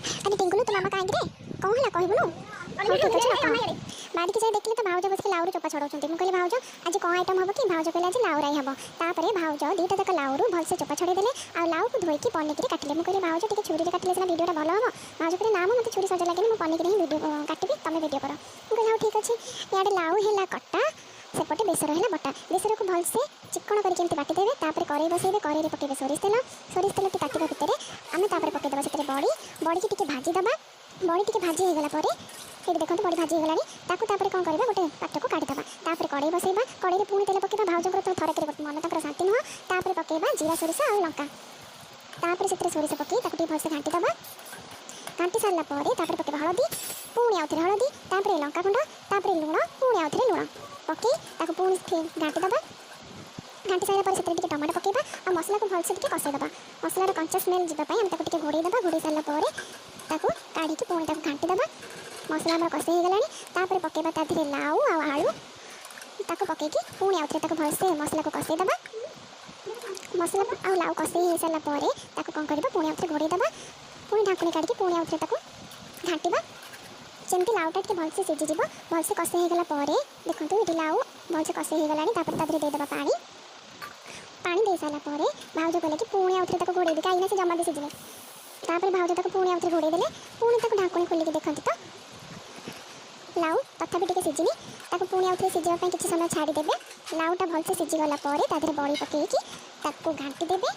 अरे टिंकुलू तो मामा कहीं रे कौन है कहबुनु हां ठीक अछि ना बाड़ी के जाय देखले तो भाउज बस लाउर चोपा छड़ौछंती मु कहले भाउज आज कोन आइटम हबो कि भाउज कहले आज लाउराई हबो तापरे भाउज दीटा तक लाउर भल से चोपा छड़े देले आ लाउ को धोई के पन्नी के काटले मु कहले भाउज टिके छुरी रे काटले सिना वीडियोटा भलो हबो भाउज कहले ना मते छुरी सजा लागेनी मु पन्नी के ही वीडियो काटिबी तमे वीडियो करो मु कहले हां ठीक अछि याडे लाउ हेला कट्टा सेपटे बेसर है बटा बेसर को भल से चिकन करके बाटी देवे तापर कड़ाई बसैबे कड़ाई पकेबे सोरिष तेल टी तातिबा भितर आम तापर पकेदेबा से बड़ी बड़ी की टिके भाजी दबा बड़ी टिके भाजी हो गला परे ये देखो बड़ी भाजी हो गलानी ताकू तापर कोन करबा गोटे पात्र को काटी दबा तापर कड़ाई बसैबा कड़ाई रे पुणी तेल पकेबा भाउजकर तो थरे करे मन तापर शांति न तापर पकेबा जीरा सोरिष और लंका तापर से सोरिष पके ताकू टी भल से घाटी दबा घाटी सारला परे तापर पकेबा हळदी पुणी आउथरे हळदी तापर लंका गुंड तापर लूण पुणी आउथरे लूण पके ताकू पुणी घाटी दबा घाटी सारा पर से टमाटो पकेबा और मसला को भल से कषे दबा मसलार कंचा स्मेल जीवा हम ताकू घोड़े दबा घोड़े सारा पर ताकू काढ़ी पुणी ताकू घाटी दबा मसला आम कषे हो गलानी तापर पकेबा ता धीरे लाउ आ आलू ताकू पकेकी पुणी आउथरे ताकू भल से मसला को कषे दबा मसला आ लाउ कषे हो सारा पर ताकू कोन करबा पुणी आउथरे घोड़े दबा पुणी ढाकुणी काढ़ी पुणी आउथरे ताकू घाटीबा जमती लाउटा टे भल से सिझी जीव भल से कषे हो गला पर देखंतु ये लाउ भल से कषे हो गलानी तापर ता धीरे दे दबा पानी पानी दे सारा पर भाउज कहले कि पुणी आउथरे ताकू घोड़े दे काईना से जमा दे सिझिले तापर भाउज ताकू पुणी आउथरे घोड़े देले पुणी ताकू ढाकुणी खोली के देखंतु तो लाउ तथापि टिके सिझिनी ताकू पुणी आउथरे सिझिबा पई किछि समय छाडी देबे लाउटा भल से सिझी गला पर ता धीरे बड़ी पकेकी ताकू घाटी देबे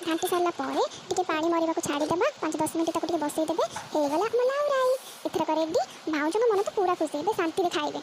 घाटी सारा पर टिके पानी मरिबा को छाडी देबा 5-10 मिनिट ताकू टिके बसई देबे हे गला हम लाउ राई एथरा करे दी भाउज को मन तो पूरा खुशी हेबे शांति रे खाइबे।